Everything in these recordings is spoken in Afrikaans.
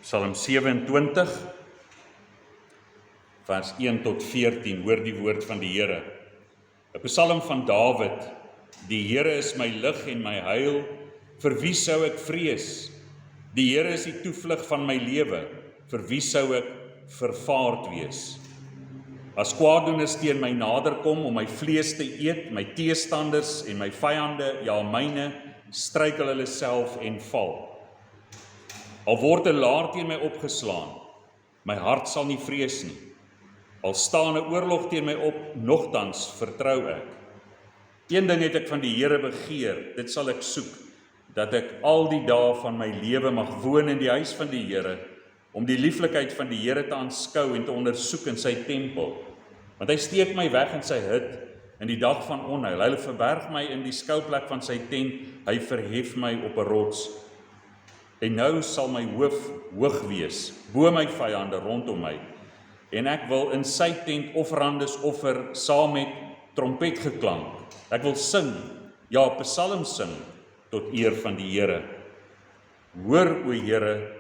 Psalm 27, vers 1 tot 14, hoor die woord van die Here. 'n Psalm van Dawid. Die Here is my lig en my heil, vir wie sou ek vrees? Die Here is die toevlug van my lewe, vir wie sou ek vervaard wees? As kwaaddoeners teen my nader kom om my vlees te eet, my teestanders en my vyande, ja myne, struikel hulle self en val. Al word 'n laar teen my opgeslaan, my hart sal nie vrees nie. Al staan 'n oorlog teen my op, nogtans vertrou ek. Een ding het ek van die Here begeer, dit sal ek soek, dat ek al die dae van my lewe mag woon in die huis van die Here, om die lieflikheid van die Here te aanskou en te ondersoek in sy tempel. Want hy steek my weg in sy hut, in die dag van onheil. Hy verberg my in die skuilplek van sy tent, hy verhef my op 'n rots. En nou sal my hoof hoog wees, bo my vyande rondom my. En ek wil in sy tent offerandes offer, saam met trompetgeklank. Ek wil sing, ja, psalms sing, tot eer van die Here. Hoor, o Here,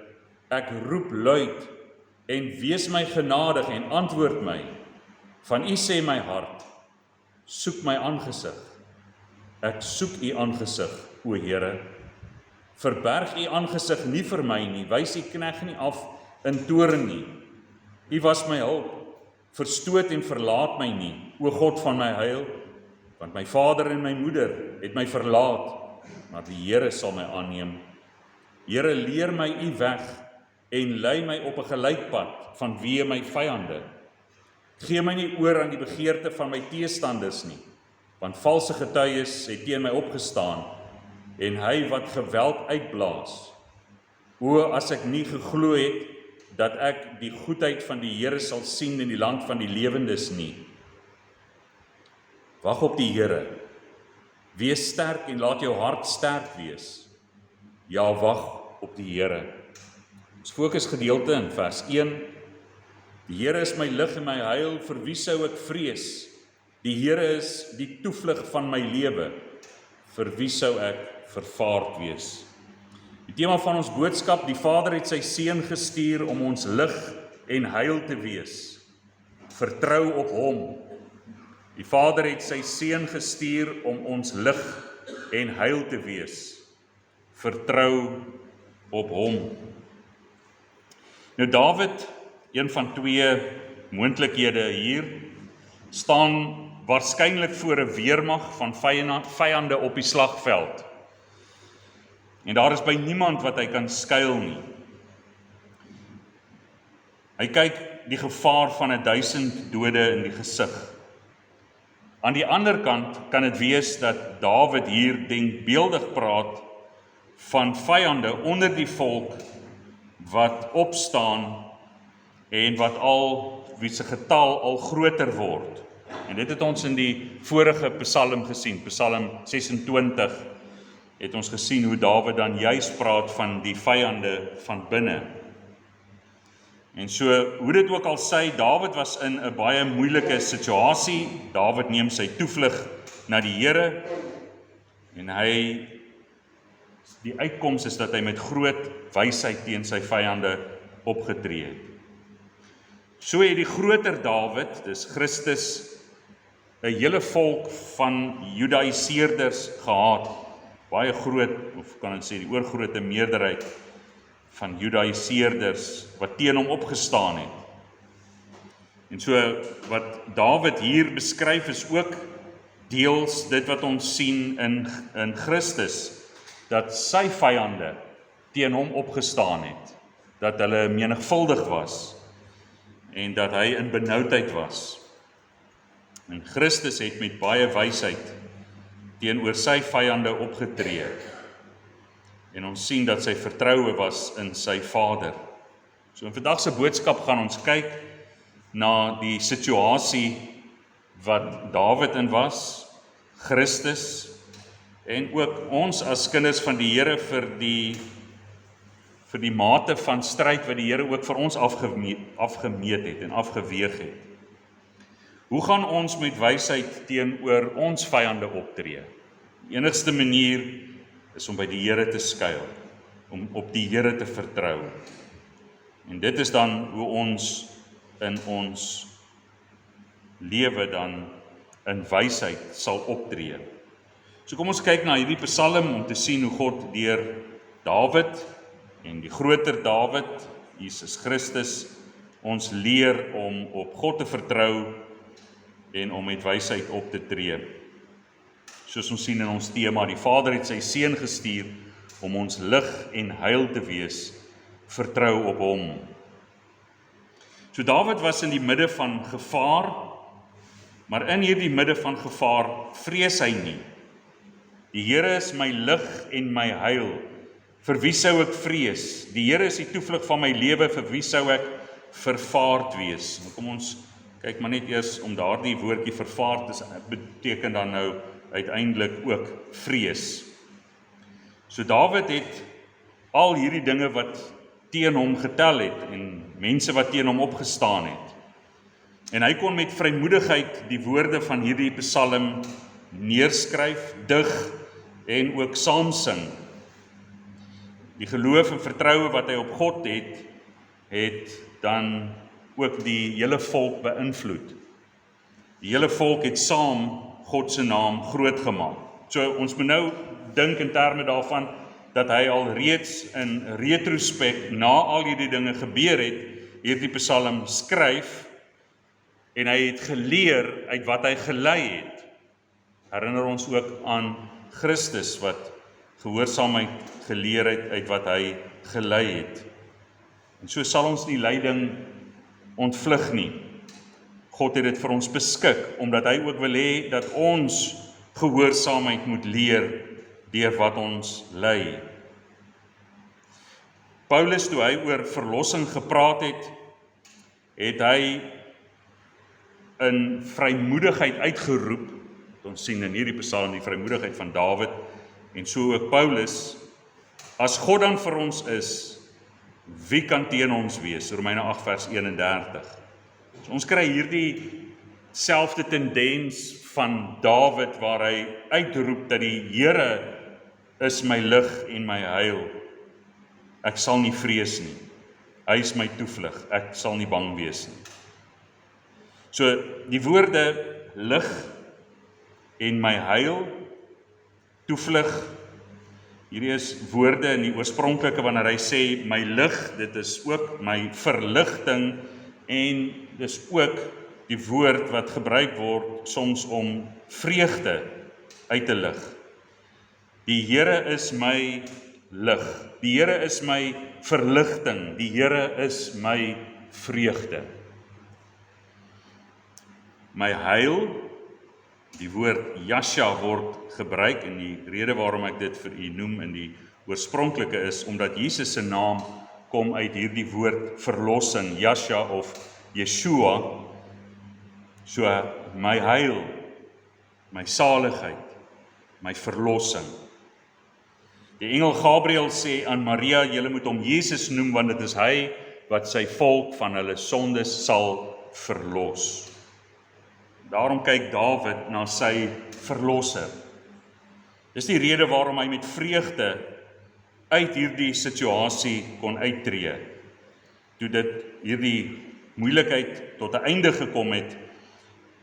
ek roep luid, en wees my genadig en antwoord my. Van U sê my hart, soek my aangesig. Ek soek U aangesig, o Here. Verberg U aangesig nie vir my nie, wys U knegg nie af in toorn nie. U was my hulp, verstoot en verlaat my nie, o God van my heil, want my vader en my moeder het my verlaat, maar die Here sal my aanneem. Here, leer my U weg en lei my op 'n gelykpad vanweë my vyande. Gee my nie oor aan die begeerte van my teestanders nie, want valse getuies het teen my opgestaan en hy wat geweld uitblaas. O, as ek nie geglo het dat ek die goedheid van die Here sal sien in die land van die lewendes nie. Wag op die Here. Wees sterk en laat jou hart sterk wees. Ja, wag op die Here. Ons fokusgedeelte in vers 1. Die Here is my lig en my heil, vir wie sou ek vrees? Die Here is die toevlug van my lewe, vir wie sou ek vervaard wees? Die tema van ons boodskap, die Vader het sy seun gestuur om ons lig en heil te wees. Vertrou op hom. Die Vader het sy seun gestuur om ons lig en heil te wees. Vertrou op hom. Nou Dawid, een van twee moontlikhede hier, staan waarskynlik voor 'n weermag van vyande op die slagveld. En daar is by niemand wat hy kan skuil nie. Hy kyk die gevaar van 1000 dode in die gesig. Aan die ander kant kan dit wees dat Dawid hier denkbeeldig praat van vyande onder die volk wat opstaan en wat wie se getal al groter word. En dit het ons in die vorige Psalm gesien, Psalm 26, het ons gesien hoe Dawid dan juis praat van die vyande van binne. En so, hoe dit ook al sê, Dawid was in 'n baie moeilike situasie. Dawid neem sy toevlug na die Here en die uitkoms is dat hy met groot wysheid teen sy vyande opgetree het. So het die groter Dawid, dis Christus, 'n hele volk van Judaiseerders gehaat. Baie groot, of kan ons sê die oorgrootste meerderheid van Judaiseerders wat teen hom opgestaan het. En so wat Dawid hier beskryf is ook deels dit wat ons sien in Christus, dat sy vyande teen hom opgestaan het, dat hulle menigvuldig was en dat hy in benoudheid was. En Christus het met baie wysheid teenoor sy vyande opgetree. En ons sien dat sy vertroue was in sy Vader. So in vandag se boodskap gaan ons kyk na die situasie wat Dawid in was, Christus, en ook ons as kinders van die Here vir die mate van stryd wat die Here ook vir ons afgemeet het en afgeweeg het. Hoe gaan ons met wysheid teenoor ons vyande optree? Die enigste manier is om by die Here te skuil, om op die Here te vertrou. En dit is dan hoe ons in ons lewe dan in wysheid sal optree. So kom ons kyk na hierdie Psalm om te sien hoe God deur Dawid en die groter Dawid, Jesus Christus, ons leer om op God te vertrou en om met wysheid op te tree. Soos ons sien in ons tema, die Vader het sy seun gestuur om ons lig en heil te wees, vertrou op hom. So Dawid was in die midde van gevaar, maar in hierdie midde van gevaar vrees hy nie. Die Here is my lig en my heil. Vir wie sou ek vrees? Die Here is die toevlug van my lewe, vir wie sou ek vervaard wees? Nou kom ons kyk maar net eers om daardie woordjie vervaard is, beteken dan nou uiteindelik ook vrees. So Dawid het al hierdie dinge wat teen hom getel het en mense wat teen hom opgestaan het. En hy kon met vrymoedigheid die woorde van hierdie Psalm neerskryf, dig en ook saamsing. Die geloof en vertroue wat hy op God het dan ook die hele volk beïnvloed. Die hele volk het saam God se naam groot gemaak. So ons moet nou dink in terme daarvan dat hy al reeds in retrospek na al hierdie dinge gebeur het, hierdie Psalm skryf en hy het geleer uit wat hy gelei het. Herinner ons ook aan Christus wat gehoorsaamheid geleer het uit wat hy gelei het. En so sal ons die lyding ontvlug nie. God het dit vir ons beskik, omdat hy ook wil hê dat ons gehoorsaamheid moet leer deur wat ons lei. Paulus, toe hy oor verlossing gepraat het hy in vrymoedigheid uitgeroep. Ons sien in hierdie Psalm die vrymoedigheid van Dawid, en so ook Paulus, as God dan vir ons is, wie kan teen ons wees? Romeine 8 vers 31. So ons kry hierdie selfde tendens van Dawid waar hy uitroep dat die Here is my lig en my heil. Ek sal nie vrees nie. Hy is my toevlug. Ek sal nie bang wees nie. So die woorde lig en my heil, toevlug, hierdie is woorde in die oorspronklike wanneer hy sê my lig, dit is ook my verligting en dis ook die woord wat gebruik word soms om vreugde uit te lig. Die Here is my lig. Die Here is my verligting. Die Here is my vreugde. My heil, die woord Yasha word gebruik en die rede waarom ek dit vir u noem in die oorspronklike is omdat Jesus se naam kom uit hierdie woord verlossing, Yasha of Yeshua. So my heil, my saligheid, my verlossing. Die engel Gabriël sê aan Maria, julle moet hom Jesus noem want dit is hy wat sy volk van hulle sondes sal verlos. Daarom kyk Dawid na sy verlosser. Dis die rede waarom hy met vreugde uit hierdie situasie kon uittreë. Toe dit hierdie moeilikheid tot 'n einde gekom het,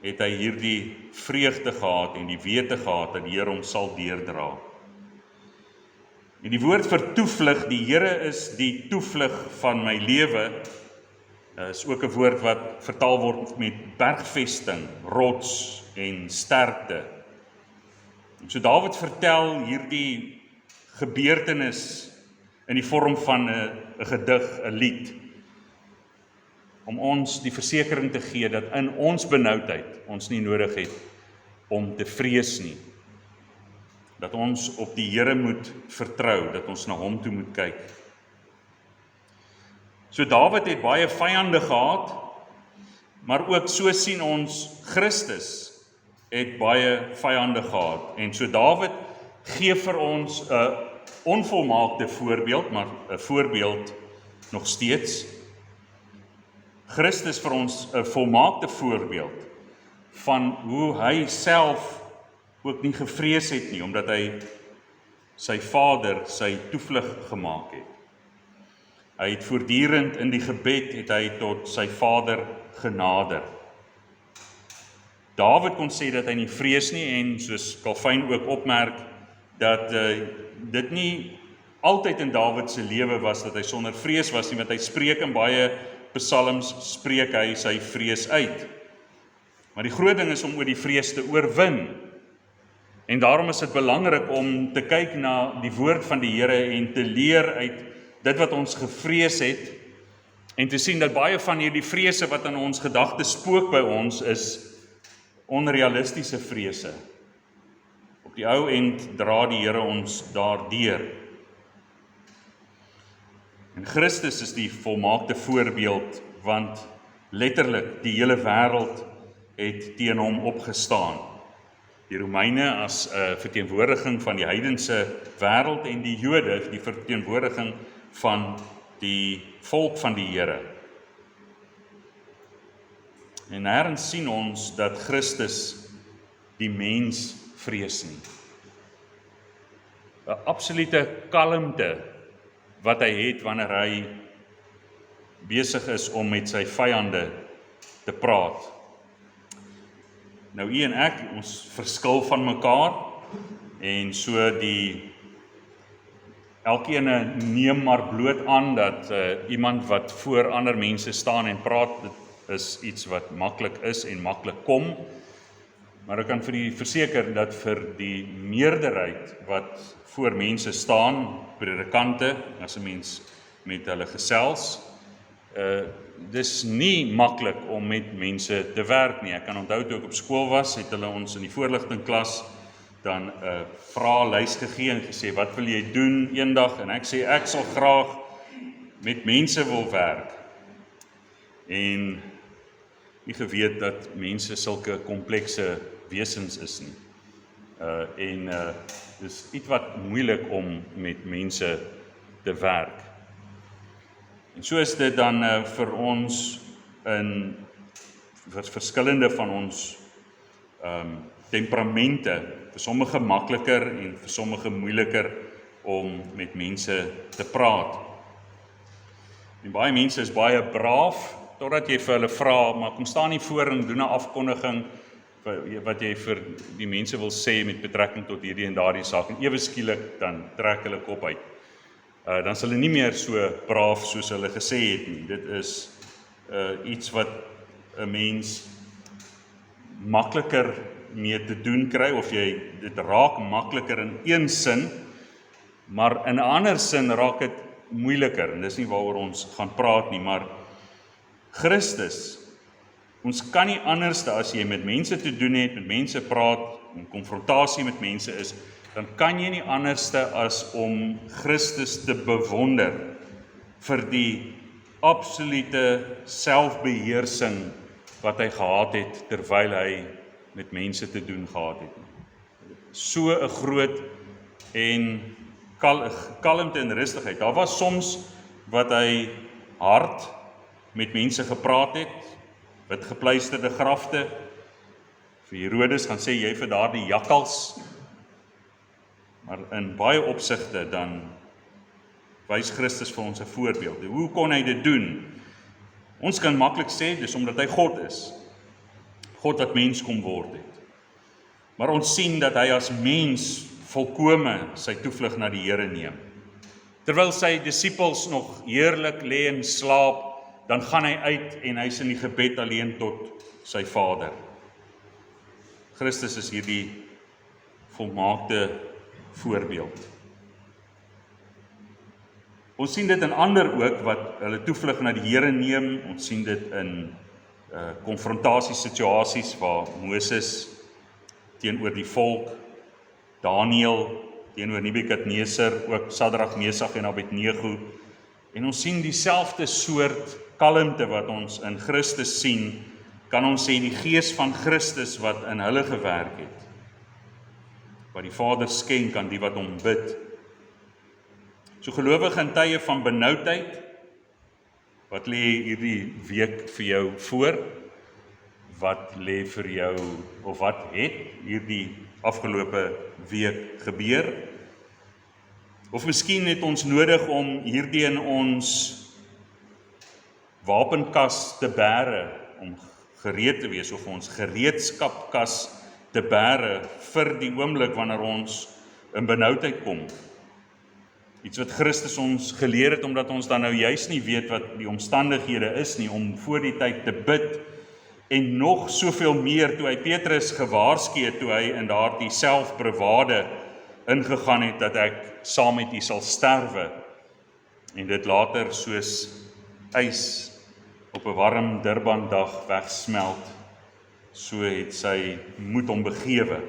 het hy hierdie vreugde gehad en die wete gehad dat die Here hom sal deurdra. En die woord vir toevlug, die Here is die toevlug van my lewe, is ook 'n woord wat vertaal word met bergvesting, rots en sterkte. So Dawid vertel hierdie gebeurtenis in die vorm van 'n gedig, 'n lied, om ons die versekering te gee dat in ons benoudheid ons nie nodig het om te vrees nie. Dat ons op die Here moet vertrou, dat ons na hom toe moet kyk. So Dawid het baie vyande gehad, maar ook so sien ons Christus het baie vyande gehad. En so Dawid gee vir ons 'n onvolmaakte voorbeeld, maar 'n voorbeeld nog steeds. Christus vir ons 'n volmaakte voorbeeld van hoe hy self ook nie gevrees het nie, omdat hy sy Vader sy toevlug gemaak het. Hy het voortdurend in die gebed het hy tot sy Vader genader. Dawid kon sê dat hy nie vrees nie en soos Calvin ook opmerk dat dit nie altyd in Dawid se lewe was dat hy sonder vrees was nie, want hy spreek in baie psalms spreek hy sy vrees uit. Maar die groot ding is om oor die vrees te oorwin. En daarom is dit belangrik om te kyk na die woord van die Here en te leer uit dit wat ons gevrees het en te sien dat baie van hierdie vrese wat in ons gedagtes spook by ons is onrealistiese vrese. Op die ou end dra die Here ons daardeur. En Christus is die volmaakte voorbeeld, want letterlik die hele wêreld het teen hom opgestaan. Die Romeine as verteenwoordiging van die heidense wêreld en die Jode die verteenwoordiging van die volk van die Here. En nêrens sien ons dat Christus die mens vrees nie. 'n Absolute kalmte wat hy het wanneer hy besig is om met sy vyande te praat. Nou u en ek, ons verskil van mekaar en so elkeen neem maar bloot aan dat iemand wat voor ander mense staan en praat, dit is iets wat maklik is en maklik kom. Maar ek kan vir u verseker dat vir die meerderheid wat voor mense staan, predikante, as 'n mens met hulle gesels, dis nie maklik om met mense te werk nie. Ek kan onthou toe ek op skool was, het hulle ons in die voorligtingklas dan 'n vraelys gegee en gesê, wat wil jy doen eendag? En ek sê, ek sal graag met mense wil werk. En nie geweet dat mense sulke komplekse wesens is nie. Dis iets wat moeilik om met mense te werk. En so is dit dan vir ons in verskillende van ons temperamente, vir sommige makliker en vir sommige moeiliker om met mense te praat. En baie mense is baie braaf, totdat jy vir hulle vra, maar kom staan nie voor en doen 'n afkondiging wat jy vir die mense wil sê met betrekking tot hierdie en daardie saak, en ewe skielik dan trek hulle kop uit. Dan is hulle nie meer so braaf soos hulle gesê het nie. Dit is iets wat 'n mens makliker mee te doen kry, of dit raak makliker in een sin, maar in 'n ander sin raak dit moeiliker, en dis nie waaroor ons gaan praat nie, maar Christus, ons kan nie anderste as jy met mense te doen het, met mense praat, en konfrontasie met mense is, dan kan jy nie anderste as om Christus te bewonder vir die absolute selfbeheersing wat hy gehad het terwyl hy met mense te doen gehad het. So 'n groot en kalmte en rustigheid. Daar was soms wat hy hard met mense gepraat het, wit gepleisterde grafte, vir Herodes gaan sê, jy vir daardie jakkals, maar in baie opsigte dan wys Christus vir ons 'n voorbeeld. Hoe kon hy dit doen? Ons kan maklik sê, dis omdat hy God is. God wat mens kom word het. Maar ons sien dat hy as mens volkome sy toevlug na die Here neem. Terwyl sy disippels nog heerlik lê en slaap, dan gaan hy uit en hy's in die gebed alleen tot sy Vader. Christus is hierdie volmaakte voorbeeld. Ons sien dit in ander ook wat hulle toevlug na die Here neem. Ons sien dit in konfrontasiesituasies waar Moses teenoor die volk, Daniël teenoor Nebukadneser, ook Sadrag, Mesach en Abednego. En ons sien dieselfde soort kalmte wat ons in Christus sien, kan ons sê die gees van Christus wat in hulle gewerk het, wat die Vader skenk aan die wat hom bid. So gelowige in tye van benoudheid, wat lê hierdie week vir jou voor? Wat lê vir jou, of wat het hierdie afgelope week gebeur? Of miskien het ons nodig om hierdie in ons wapenkas te bære, om gereed te wees, of ons gereedskapkas te bære vir die oomblik wanneer ons in benoudheid kom. Iets wat Christus ons geleer het, omdat ons dan nou juist nie weet wat die omstandighede is nie, om voor die tyd te bid, en nog soveel meer toe hy Petrus gewaarsku het, toe hy in daardie selfbravade ingegaan het, dat ek saam met u sal sterwe, en dit later soos ys op 'n warm Durbandag wegsmelt, so het sy moed hom begewe.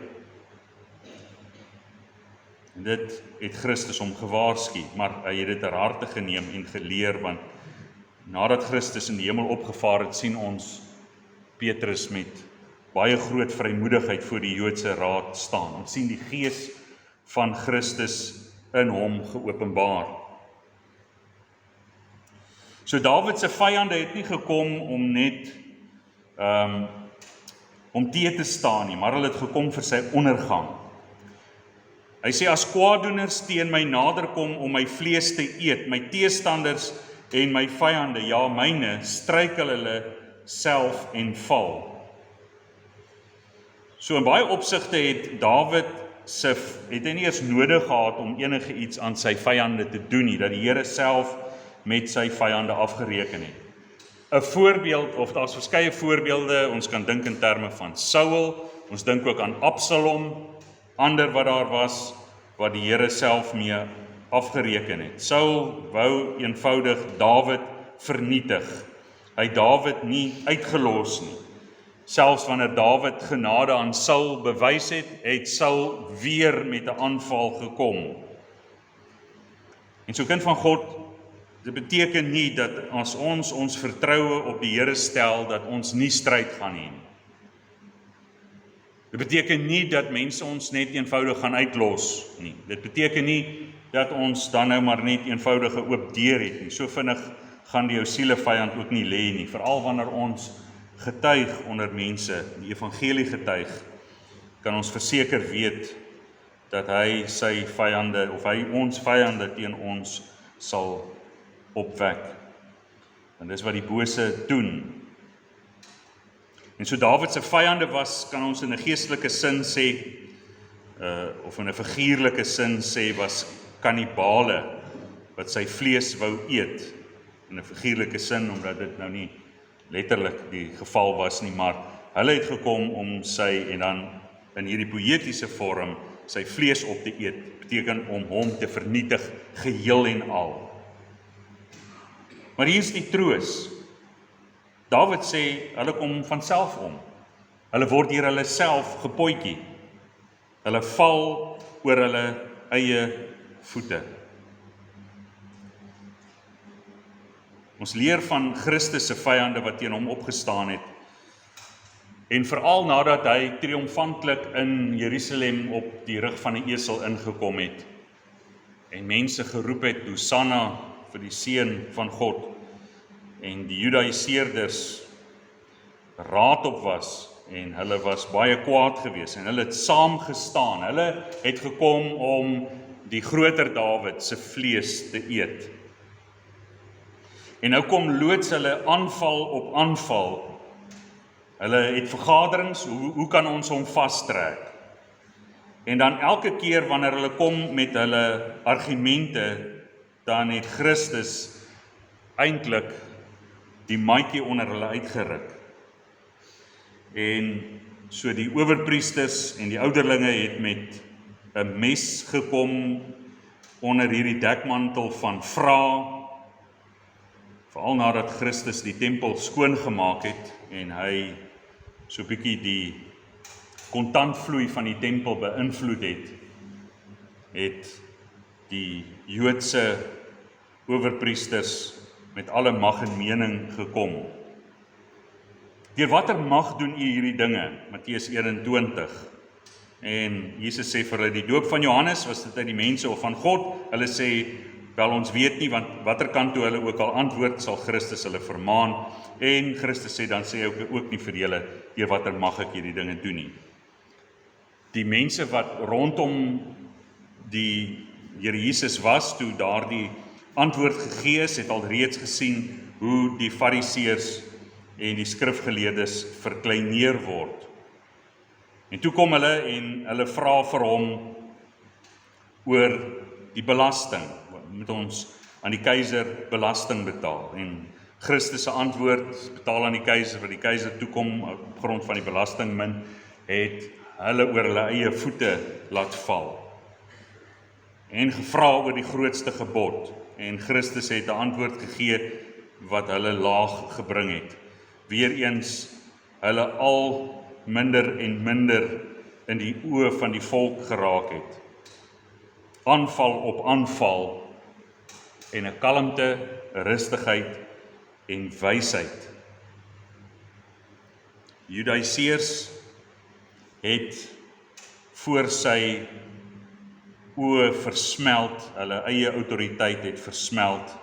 En dit het Christus hom gewaarsku, maar hy het dit ter harte geneem en geleer, want nadat Christus in die hemel opgevaar het, sien ons Petrus met baie groot vrymoedigheid voor die Joodse raad staan. Ons sien die gees van Christus in hom geopenbaar. So Dawid se vyande het nie gekom om net om teë te staan nie, maar hulle het gekom vir sy ondergang. Hy sê, as kwaaddoeners teen my naderkom om my vlees te eet, my teestanders en my vyande, ja myne, struikel hulle self en val. So in baie opsigte het Dawid het hy nie eers nodig gehad om enige iets aan sy vyande te doen nie, dat die Here self met sy vyande afgereken het. 'n voorbeeld, of daar's verskeie voorbeelde, ons kan dink in terme van Saul, ons dink ook aan Absalom, ander wat daar was, wat die Here self mee afgereken het. Saul wou eenvoudig Dawid vernietig. Hy het Dawid nie uitgelos nie. Selfs wanneer Dawid genade aan Saul bewys het, het Saul weer met 'n aanval gekom. En so kind van God, dit beteken nie dat as ons vertroue op die Here stel, dat ons nie stryd gaan hê nie. Dit beteken nie dat mense ons net eenvoudig gaan uitlos nie. Dit beteken nie dat ons dan nou maar net eenvoudige oop deur het nie. So vinnig gaan die jou sielevyand ook nie lê nie. Veral wanneer ons getuig onder mense, die evangelie getuig, kan ons verseker weet dat hy sy vyande, of hy ons vyande teen ons sal opwek. En dis wat die bose doen. En so Dawid se vyande was, kan ons in 'n geestelike sin sê, of in 'n figuurlike sin sê, was kannibale, wat sy vlees wou eet. In 'n figuurlike sin, omdat dit nou nie letterlik die geval was nie, maar hulle het gekom om sy, en dan in hierdie poëtiese vorm, sy vlees op te eet, beteken om hom te vernietig, geheel en al. Maar hier is die troos. Dawid sê, hulle kom van self om. Hulle word deur hulle self gepootjie. Hulle val oor hulle eie voete. Ons leer van Christus se vyande wat teen hom opgestaan het. En veral nadat hy triomfantlik in Jerusalem op die rug van 'n esel ingekom het. En mense geroep het, Hosanna vir die seun van God. En die Judaiseerders raad op was, en hulle was baie kwaad geweest, en hulle het saam gestaan. Hulle het gekom om die groter Dawid se vlees te eet. En nou kom loods hulle aanval op aanval. Hulle het vergaderings, hoe kan ons hom vastrek? En dan elke keer wanneer hulle kom met hulle argumente, dan het Christus eintlik die maatjie onder hulle uitgeruk. En so die owerpriesters en die ouderlinge het met 'n mes gekom onder hierdie dekmantel van vra, veral nadat Christus die tempel skoongemaak het en hy so bietjie die kontantvloei van die tempel beïnvloed het die Joodse owerpriesters met alle mag en mening gekom. Deur watter mag doen u hierdie dinge? Matteus 21. En Jesus sê vir hulle, die doop van Johannes, was dit uit die mense of van God? Hulle sê, wel ons weet nie, want watter kant toe hulle ook al antwoord, sal Christus hulle vermaan. En Christus sê, dan sê hy ook nie vir julle, deur watter mag ek hierdie dinge doen nie. Die mense wat rondom die Here Jesus was, toe daardie antwoord gegee is, het al reeds gesien hoe die fariseërs en die skrifgeleerdes verkleineer word. En toe kom hulle en hulle vra vir hom oor die belasting. Moet ons aan die keiser belasting betaal? En Christus se antwoord, betaal aan die keiser wat die keiser toekom op grond van die belastingmin, het hulle oor hulle eie voete laat val. En gevra oor die grootste gebod. En Christus het 'n antwoord gegee wat hulle laag gebring het. Weereens hulle al minder en minder in die oë van die volk geraak het. Aanval op aanval en 'n kalmte, 'n rustigheid en wysheid. Judaiseërs het voor sy oë versmelt, hulle eie autoriteit het versmelt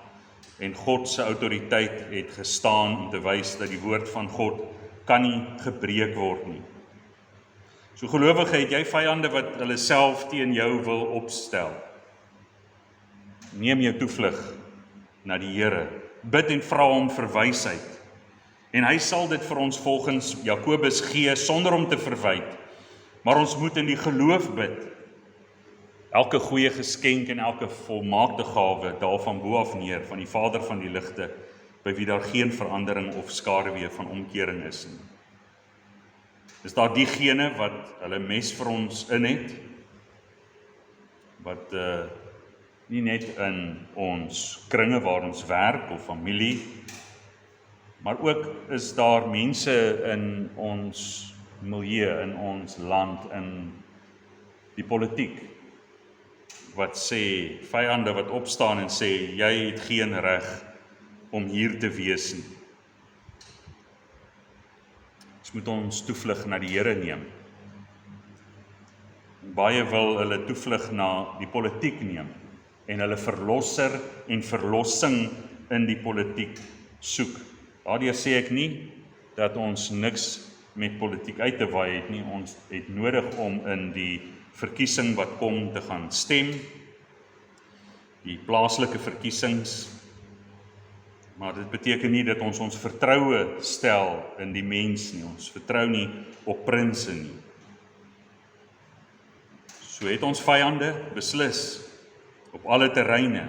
en God se autoriteit het gestaan om te wys dat die woord van God kan nie gebreek word nie. So gelowige, het jy vyande wat hulle self teen jou wil opstel. Neem jou toevlug na die Here. Bid en vra hom vir wysheid. En hy sal dit vir ons volgens Jakobus gee sonder om te verwyd. Maar ons moet in die geloof bid. Elke goeie geskenk en elke volmaakte gawe daarvan bo af neer van die Vader van die ligte, by wie daar geen verandering of skaduwee van omkering is nie. Is daar diegene wat hulle mes vir ons in het, wat nie net in ons kringe waar ons werk of familie, maar ook is daar mense in ons milieu, in ons land, in die politiek, wat sê, vyande wat opstaan en sê, jy het geen reg om hier te wees nie. Ons moet ons toevlug na die Here neem. Baie wil hulle toevlug na die politiek neem en hulle verlosser en verlossing in die politiek soek. Daardeur sê ek nie dat ons niks met politiek uit te waai het nie. Ons het nodig om in die verkiesing wat kom te gaan stem, die plaaslike verkiesings, maar dit beteken nie dat ons vertroue stel in die mens nie, ons vertrou nie op prinse nie. So het ons vyande beslis op alle terreine,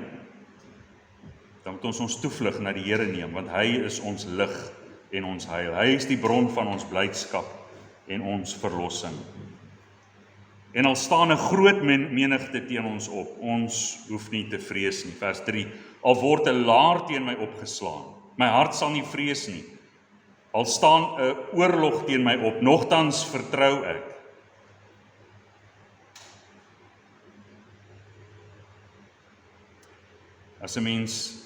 dan moet ons toevlug na die Here neem, want hy is ons lig en ons heil. Hy is die bron van ons blydskap en ons verlossing. En al staan 'n groot menigte teen ons op, ons hoef nie te vrees nie. Vers 3, al word 'n laar teen my opgeslaan, my hart sal nie vrees nie. Al staan 'n oorlog teen my op, nogtans vertrou ek. As 'n mens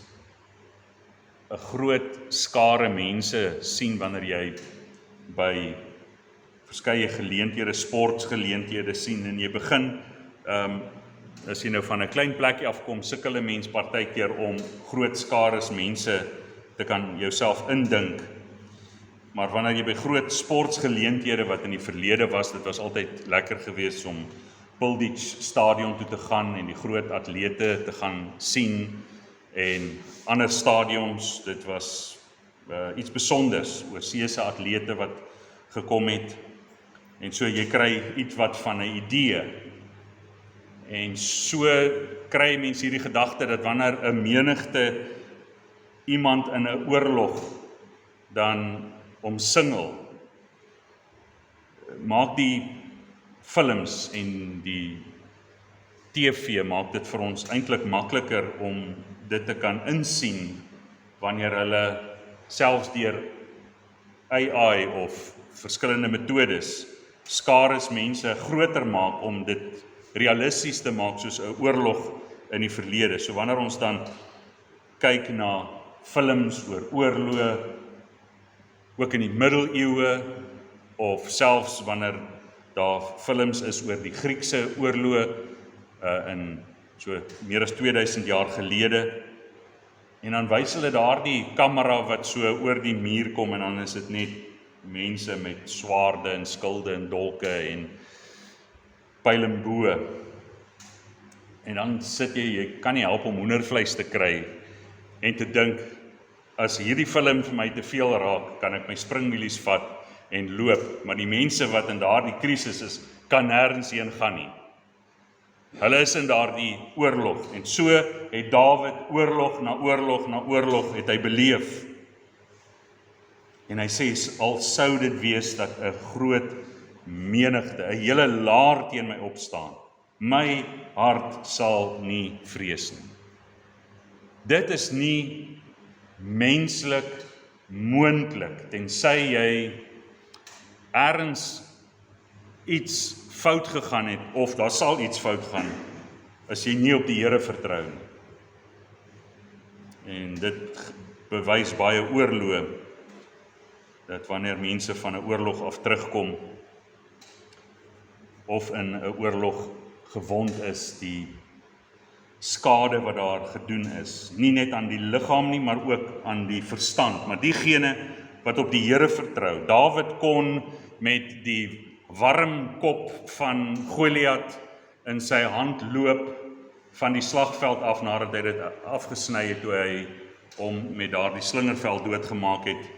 'n groot skare mense sien wanneer jy by verskeie geleenthede, sportgeleenthede sien en jy begin, as jy nou van 'n klein plekkie afkom, sukkel 'n mens partykeer om groot skares mense te kan jouself indink. Maar wanneer jy by groot sportgeleenthede wat in die verlede was, dit was altyd lekker geweest om Pildic stadion toe te gaan en die groot atlete te gaan sien en ander stadions, dit was iets besonders, oorseese atlete wat gekom het. En so jy kry iets wat van 'n idee. En so kry mense hierdie gedagte dat wanneer 'n menigte iemand in 'n oorlog dan omsingel, maak die films en die TV maak dit vir ons eintlik makliker om dit te kan insien wanneer hulle selfs deur AI of verskillende metodes skares mense groter maak om dit realisties te maak soos 'n oorlog in die verlede. So wanneer ons dan kyk na films oor oorloë, ook in die middeleeue, of selfs wanneer daar films is oor die Griekse oorloë in so meer as 2000 jaar gelede, en dan wys hulle daardie kamera wat so oor die muur kom en dan is dit net mense met swaarde en skilde en dolke en pyl en boë. En dan sit jy kan nie help om hoendervleis te kry en te dink, as hierdie film vir my te veel raak, kan ek my springwielies vat en loop, maar die mense wat in daardie krisis is, kan nêrens heen gaan nie. Hulle is in daardie oorlog, en so het Dawid oorlog na oorlog na oorlog het hy beleef. En hy sê, al sou dit wees dat 'n groot menigte, 'n hele laar teen my opstaan, my hart sal nie vrees nie. Dit is nie menslik moontlik, tensy jy ergens iets fout gegaan het, of daar sal iets fout gaan, as jy nie op die Here vertrou nie. En dit bewys baie oorloë, dat wanneer mense van 'n oorlog af terugkom, of in 'n oorlog gewond is, die skade wat daar gedoen is, nie net aan die liggaam nie, maar ook aan die verstand, maar diegene wat op die Here vertrou. Dawid kon met die warm kop van Goliat in sy hand loop van die slagveld af, nadat hy dit afgesny het, toe hy hom met daardie slingerveld doodgemaak het,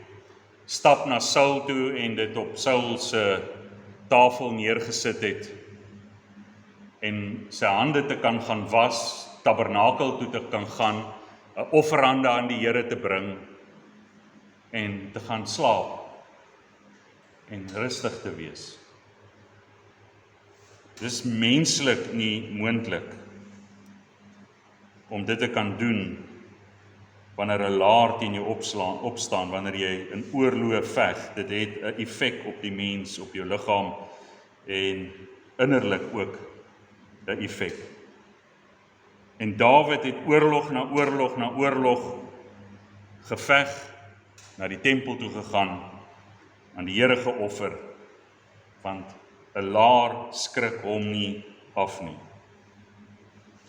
stap na Saul toe en dit op Saul se tafel neergesit het, en sy hande te kan gaan was, tabernakel toe te kan gaan, 'n offerande aan die Here te bring, en te gaan slaap, en rustig te wees. Dis menslik nie moontlik om dit te kan doen wanneer 'n laar teen jou opstaan, wanneer jy in oorloë veg. Dit het 'n effek op die mens, op jou liggaam, en innerlik ook 'n effek. En Dawid het oorlog na oorlog na oorlog geveg, na die tempel toe gegaan, aan die Here geoffer, want 'n laar skrik hom nie af nie.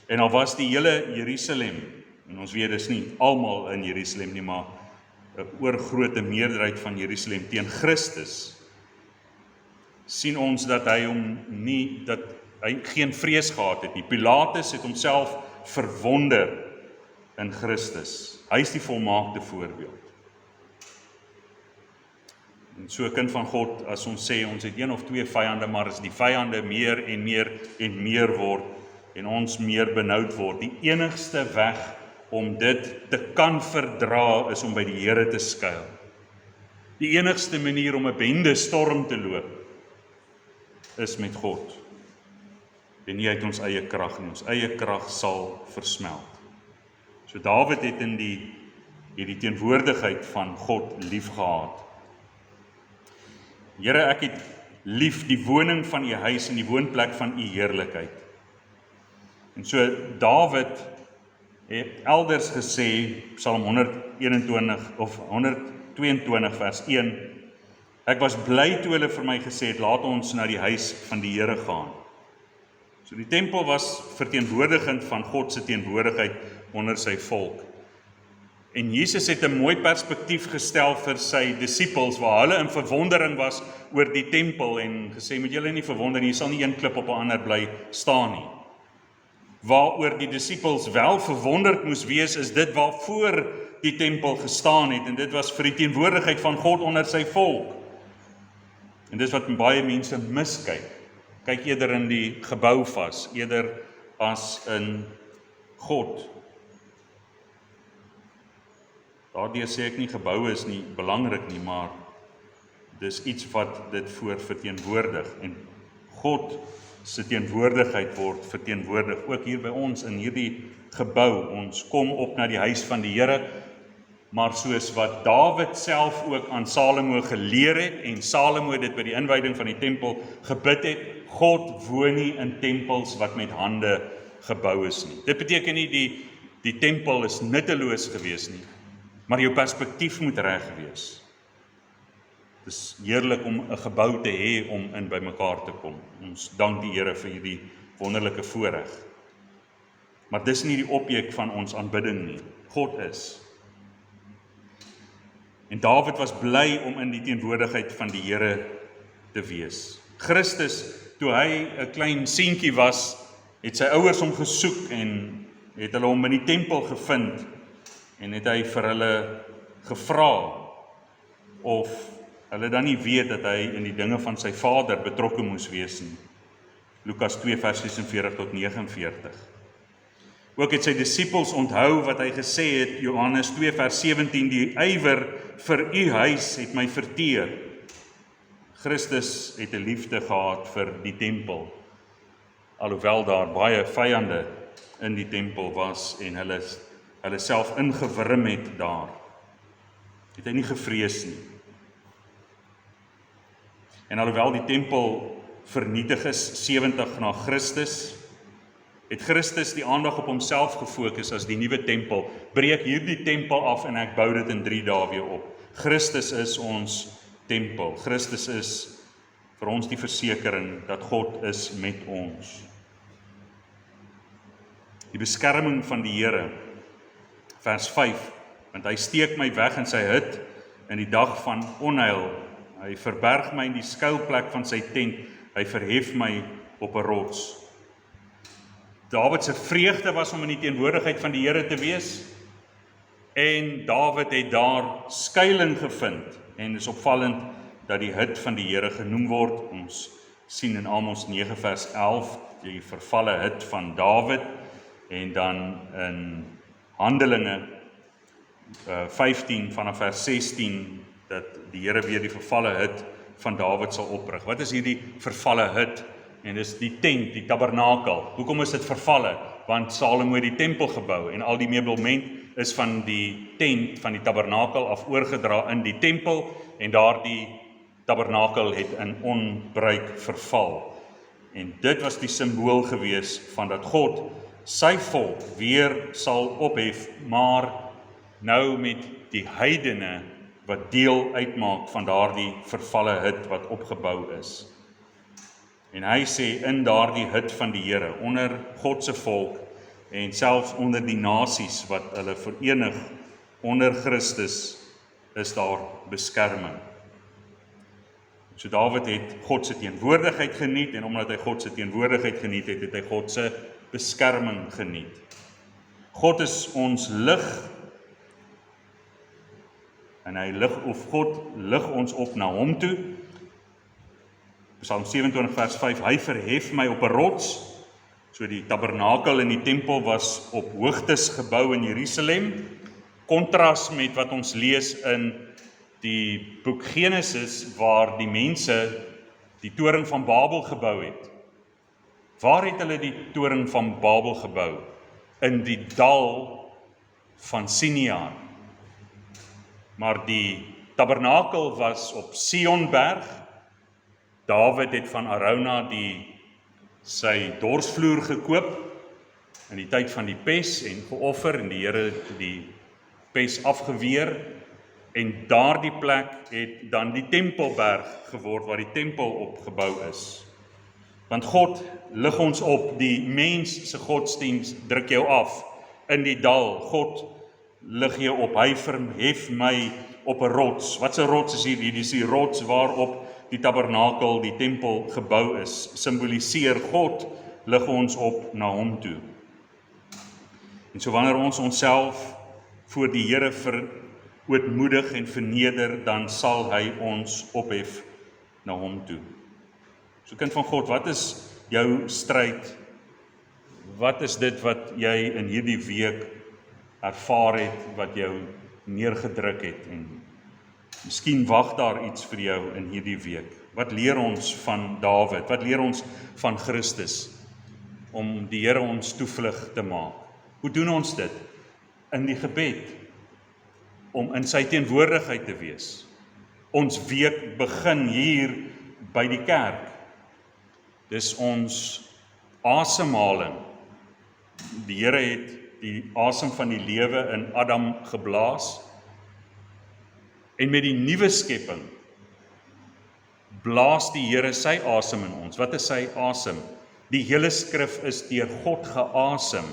En al was die hele Jerusalem, en ons weet dis nie almal in Jerusalem nie, maar 'n oorgrote meerderheid van Jerusalem teen Christus, sien ons dat hy geen vrees gehad het nie. Pilatus het homself verwonder in Christus. Hy is die volmaakte voorbeeld. En so 'n kind van God, as ons sê, ons het een of twee vyande, maar as die vyande meer en meer en meer word, en ons meer benoud word, die enigste weg om dit te kan verdra, is om by die Here te skuil. Die enigste manier om 'n bende storm te loop, is met God. En nie uit ons eie krag nie, ons eie krag sal versmelt. So Dawid het in die teenwoordigheid van God lief gehad. Here, ek het lief die woning van u huis en die woonplek van u heerlikheid. En so Dawid het elders gesê, Psalm 121 of 122 vers 1, ek was bly toe hulle vir my gesê het, laat ons na die huis van die Here gaan. So die tempel was verteenwoordigend van God se teenwoordigheid onder sy volk. En Jesus het 'n mooi perspektief gestel vir sy disippels, waar hulle in verwondering was oor die tempel, en gesê, moet julle nie verwonder nie, jy sal nie een klip op 'n ander bly staan nie. Waaroor die disippels wel verwonderd moes wees, is dit waarvoor die tempel gestaan het, en dit was vir die teenwoordigheid van God onder sy volk. En dis wat baie mense miskyk. Kyk eerder in die gebou vas, eerder as in God. Daardeur sê ek nie gebou is nie belangrik nie, maar dis iets wat dit voor verteenwoordig, en God se teenwoordigheid word verteenwoordig, ook hier by ons in hierdie gebou. Ons kom op na die huis van die Here, maar soos wat Dawid self ook aan Salomo geleer het, en Salomo dit by die inwyding van die tempel gebid het, God woon nie in tempels wat met hande gebou is nie. Dit beteken nie die tempel is nutteloos gewees nie, maar jou perspektief moet reg wees. Dit is heerlik om 'n gebou te hê om in by mekaar te kom. Ons dank die Here vir hierdie wonderlike voorreg. Maar dis nie die objek van ons aanbidding nie. God is. En Dawid was bly om in die teenwoordigheid van die Here te wees. Christus, toe hy 'n klein seentjie was, het sy ouers hom gesoek en het hulle hom in die tempel gevind, en het hy vir hulle gevra of hulle dan nie weet dat hy in die dinge van sy vader betrokke moes wees nie. Lukas 2 vers 46 tot 49. Ook het sy disippels onthou wat hy gesê het, Johannes 2 vers 17, die ywer vir u huis het my verteer. Christus het 'n liefde gehad vir die tempel, alhoewel daar baie vyande in die tempel was en hulle self ingewurm het daar. Het hy nie gevrees nie. En alhoewel die tempel vernietig is 70 na Christus, het Christus die aandag op homself gefokus as die nuwe tempel. Breek hierdie tempel af en ek bou dit in 3 dae weer op. Christus is ons tempel. Christus is vir ons die versekering dat God is met ons. Die beskerming van die Here, vers 5, want hy steek my weg in sy hut in die dag van onheil. Hy verberg my in die skuilplek van sy tent, hy verhef my op 'n rots. Dawid se vreugde was om in die teenwoordigheid van die Here te wees, en Dawid het daar skuiling gevind, en is opvallend dat die hut van die Here genoem word. Ons sien in Amos 9 vers 11, die vervalle hut van Dawid, en dan in Handelinge 15 vanaf vers 16, dat die Here weer die vervalle hut van Dawid sal oprig. Wat is hierdie vervalle hut? En dis die tent, die tabernakel. Hoekom is dit vervalle? Want Salomo het die tempel gebou en al die meublement is van die tent, van die tabernakel af oorgedra in die tempel, en daardie tabernakel het in onbruik verval. En dit was die simbool gewees van dat God sy volk weer sal ophef, maar nou met die heidene wat deel uitmaak van daardie vervalle hut wat opgebou is. En hy sê in daardie hut van die Here, onder God se volk en selfs onder die nasies wat hulle verenig onder Christus, is daar beskerming. So Dawid het God se teenwoordigheid geniet, en omdat hy God se teenwoordigheid geniet het, het hy God se beskerming geniet. God is ons lig, en God lig ons op na hom toe. Psalm 27 vers 5, hy verhef my op 'n rots. So die tabernakel en die tempel was op hoogtes gebou in Jerusalem, kontras met wat ons lees in die boek Genesis, waar die mense die toring van Babel gebou het. Waar het hulle die toring van Babel gebou? In die dal van Siniar. Maar die tabernakel was op Sionberg. Dawid het van Arauna sy dorsvloer gekoop in die tyd van die pes en geoffer, en die Here het die pes afgeweer, en daardie plek het dan die Tempelberg geword waar die tempel opgebou is. Want God lig ons op, die mens se godsdiens druk jou af in die dal. God lig jou op, hy verhef my op 'n rots. Wat 'n rots is hier? Hier is die rots waarop die tabernakel, die tempel gebou is. Simboliseer God lig ons op na hom toe. En so wanneer ons onsself voor die Here verootmoedig en verneder, dan sal hy ons ophef na hom toe. So kind van God, wat is jou stryd? Wat is dit wat jy in hierdie week ervaar het, wat jou neergedruk het? En miskien wag daar iets vir jou in hierdie week. Wat leer ons van Dawid? Wat leer ons van Christus? Om die Here ons toevlug te maak. Hoe doen ons dit? In die gebed. Om in sy teenwoordigheid te wees. Ons week begin hier by die kerk. Dis ons asemhaling. Die Here het die asem van die lewe in Adam geblaas, en met die nuwe skepping blaas die Here sy asem in ons. Wat is sy asem? Die hele skrif is deur God geasem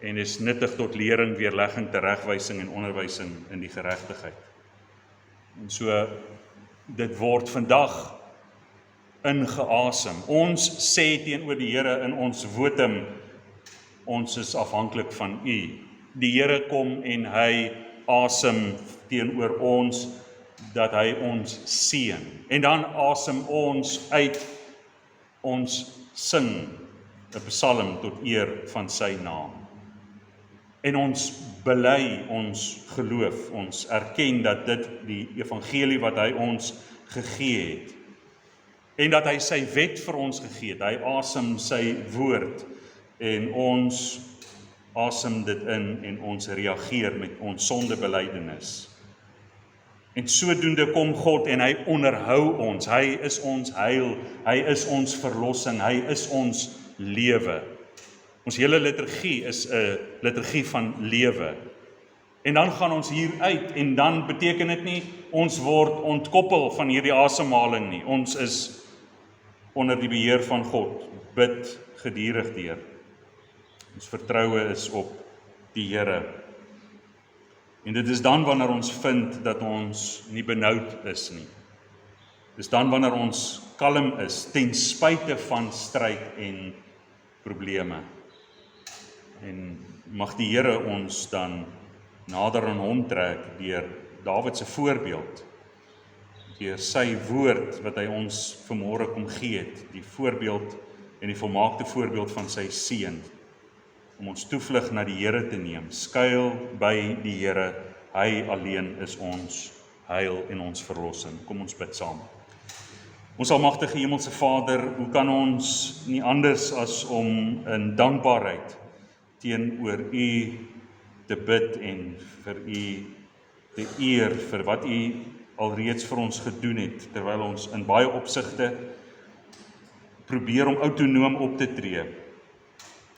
en is nuttig tot lering, weerlegging, teregwysing en onderwysing in die geregtigheid. En so, dit word vandag ingeasem. Ons sê teenoor die Here in ons votum, ons is afhanklik van U. Die Here kom en hy asem teenoor ons, dat hy ons seën. En dan asem ons uit, ons sing 'n psalm tot eer van sy naam. En ons bely ons geloof, ons erken dat dit die evangelie wat hy ons gegee het, en dat hy sy wet vir ons gegee het, hy asem sy woord, en ons asem dit in, en ons reageer met ons sondebelydenis. En sodoende kom God en hy onderhou ons, hy is ons heil, hy is ons verlossing, hy is ons lewe. Ons hele liturgie is 'n liturgie van lewe. En dan gaan ons hier uit, en dan beteken dit nie, ons word ontkoppel van hierdie asemhaling nie. Ons is onder die beheer van God, bid gedurig deur. Ons vertroue is op die Here. En dit is dan wanneer ons vind dat ons nie benoud is nie. Dis dan wanneer ons kalm is, ten spyte van stryd en probleme. En mag die Here ons dan nader aan hom trek deur Dawid se voorbeeld, deur sy woord wat hy ons vanmôre kom gee het, die voorbeeld en die volmaakte voorbeeld van sy seun, om ons toevlug na die Here te neem, skuil by die Here, hy alleen is ons heil en ons verlossing. Kom ons bid saam. Ons almagtige Hemelse Vader, hoe kan ons nie anders as om in dankbaarheid teenoor U te bid en vir U te eer vir wat U alreeds vir ons gedoen het, terwyl ons in baie opsigte probeer om autonoom op te tree,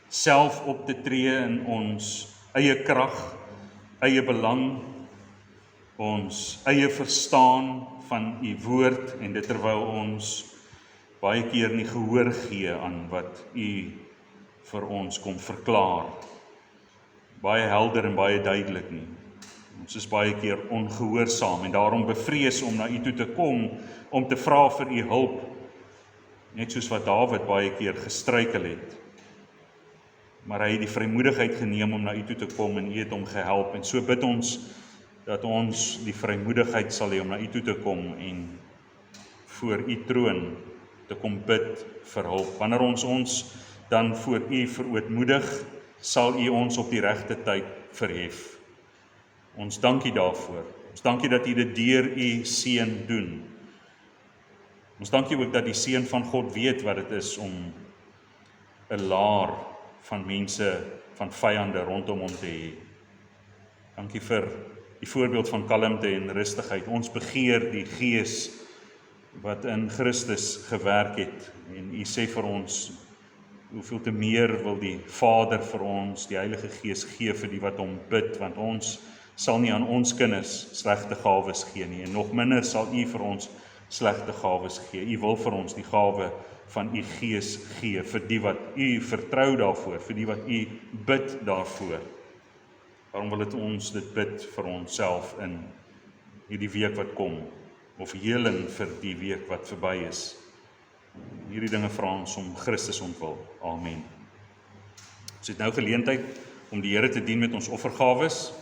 self op te tree in ons eie krag, eie belang, ons eie verstaan van U woord, en dit terwyl ons baie keer nie gehoor gee aan wat U vir ons kom verklaar. Baie helder en baie duidelik nie. Ons is baie keer ongehoorsaam en daarom bevrees om na U toe te kom, om te vra vir U hulp, net soos wat Dawid baie keer gestruikel het. Maar hy het die vrymoedigheid geneem om na U toe te kom en U het hom gehelp, en so bid ons dat ons die vrymoedigheid sal hê om na U toe te kom en voor U troon te kom bid vir hulp. Wanneer ons dan voor U verootmoedig, sal U ons op die regte tyd verhef. Ons dank U daarvoor. Ons dank U dat U dit deur U seun doen. Ons dank U ook dat die seun van God weet wat dit is om 'n laar van mense, van vyande rondom hom te hê. Dankie vir die voorbeeld van kalmte en rustigheid. Ons begeer die Gees wat in Christus gewerk het, en U sê vir ons, hoeveel te meer wil die Vader vir ons die Heilige Gees gee vir die wat hom bid, want ons sal nie aan ons kinders slegte gawes gee nie, en nog minder sal U vir ons slegte gawes gee. U wil vir ons die gawe van U Gees gee, vir die wat U vertrou daarvoor, vir die wat U bid daarvoor. Waarom wil ons dit bid vir onsself in hierdie week wat kom, of heling vir die week wat verby is. Hierdie dinge vra ons om Christus ontwil. Amen. Ons het nou geleentheid om die Here te dien met ons offergawes.